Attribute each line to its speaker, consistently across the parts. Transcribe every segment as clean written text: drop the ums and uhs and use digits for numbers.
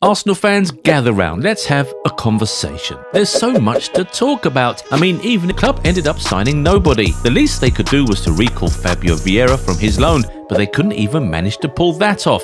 Speaker 1: Arsenal fans, gather round, let's have a conversation. There's so much to talk about. I mean, even the club ended up signing nobody. The least they could do was to recall Fabio Vieira from his loan, but they couldn't even manage to pull that off.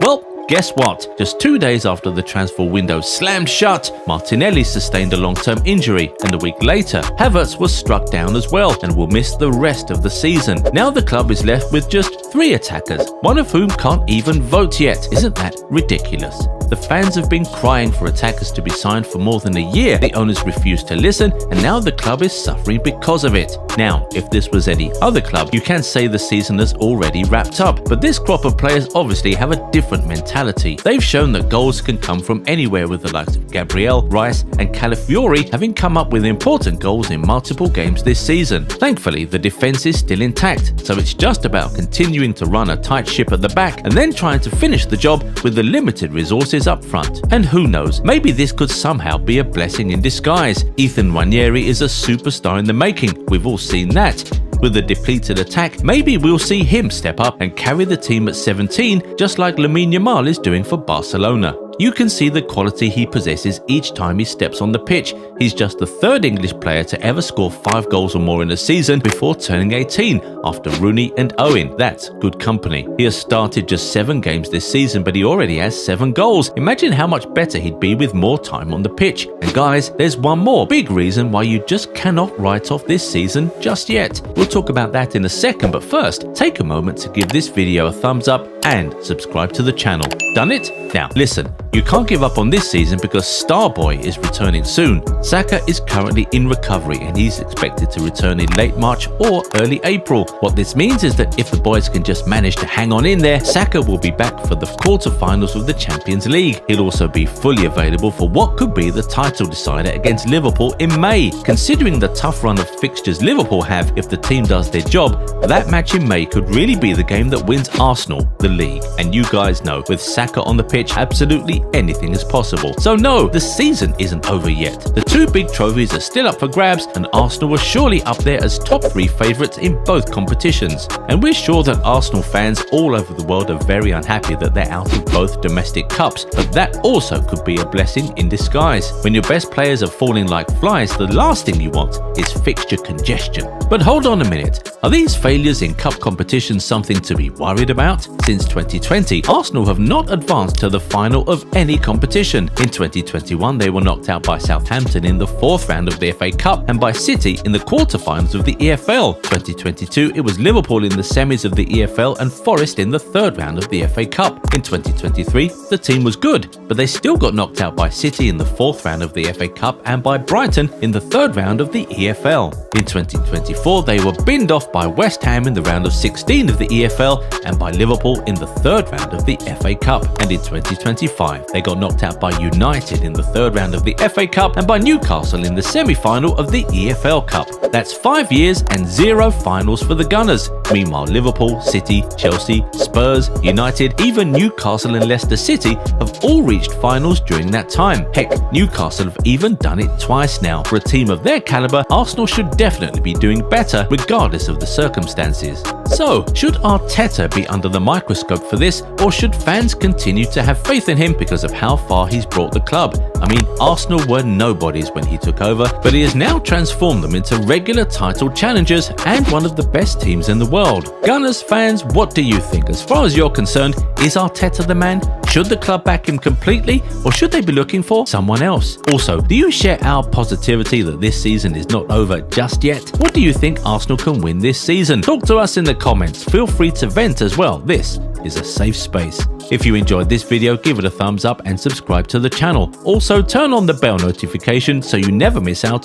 Speaker 1: Well, guess what? Just 2 days after the transfer window slammed shut, Martinelli sustained a long-term injury, and a week later, Havertz was struck down as well and will miss the rest of the season. Now the club is left with just 3 attackers, one of whom can't even vote yet. Isn't that ridiculous? The fans have been crying for attackers to be signed for more than a year. The owners refused to listen, and now the club is suffering because of it. Now, if this was any other club, you can say the season has already wrapped up. But this crop of players obviously have a different mentality. They've shown that goals can come from anywhere, with the likes of Gabriel, Rice and Calafiori having come up with important goals in multiple games this season. Thankfully, the defence is still intact, so it's just about continuing to run a tight ship at the back and then trying to finish the job with the limited resources up front. And who knows, maybe this could somehow be a blessing in disguise. Ethan Nwaneri is a superstar in the making, we've all seen that. With a depleted attack, maybe we'll see him step up and carry the team at 17, just like Lamine Yamal is doing for Barcelona. You can see the quality he possesses each time he steps on the pitch. He's just the 3rd English player to ever score 5 goals or more in a season before turning 18, after Rooney and Owen. That's good company. He has started just 7 games this season, but he already has 7 goals. Imagine how much better he'd be with more time on the pitch. And guys, there's one more big reason why you just cannot write off this season just yet. We'll talk about that in a second, but first, take a moment to give this video a thumbs up and subscribe to the channel. Done it? Now listen, you can't give up on this season because Starboy is returning soon. Saka is currently in recovery and he's expected to return in late March or early April. What this means is that if the boys can just manage to hang on in there, Saka will be back for the quarterfinals of the Champions League. He'll also be fully available for what could be the title decider against Liverpool in May. Considering the tough run of fixtures Liverpool have, if the team does their job, that match in May could really be the game that wins Arsenal the league. And you guys know, with Saka on the pitch, absolutely anything is possible. So no, the season isn't over yet. The 2 big trophies are still up for grabs, and Arsenal are surely up there as top 3 favourites in both competitions. And we're sure that Arsenal fans all over the world are very unhappy that they're out of both domestic cups, but that also could be a blessing in disguise. When your best players are falling like flies, the last thing you want is fixture congestion. But hold on a minute, are these failures in cup competitions something to be worried about? Since 2020, Arsenal have not advanced to the final of any competition. In 2021, they were knocked out by Southampton in the 4th round of the FA Cup and by City in the quarterfinals of the EFL. 2022, it was Liverpool in the semis of the EFL and Forest in the 3rd round of the FA Cup. In 2023, the team was good, but they still got knocked out by City in the 4th round of the FA Cup and by Brighton in the 3rd round of the EFL. In 2024, they were binned off by West Ham in the round of 16 of the EFL and by Liverpool in the 3rd round of the FA Cup. And in 2025, they got knocked out by United in the 3rd round of the FA Cup and by Newcastle in the semi-final of the EFL Cup. That's 5 years and 0 finals for the Gunners. Meanwhile, Liverpool, City, Chelsea, Spurs, United, even Newcastle and Leicester City have all reached finals during that time. Heck, Newcastle have even done it twice now. For a team of their calibre, Arsenal should definitely be doing better regardless of the circumstances. So, should Arteta be under the microscope for this, or should fans continue to have faith in him because of how far he's brought the club? I mean, Arsenal were nobodies when he took over, but he has now transformed them into regular title challengers and one of the best teams in the world. Gunners fans, what do you think? As far as you're concerned, is Arteta the man? Should the club back him completely, or should they be looking for someone else? Also, do you share our positivity that this season is not over just yet? What do you think Arsenal can win this season? Talk to us in the comments. Feel free to vent as well. This is a safe space. If you enjoyed this video, give it a thumbs up and subscribe to the channel. Also, turn on the bell notification so you never miss out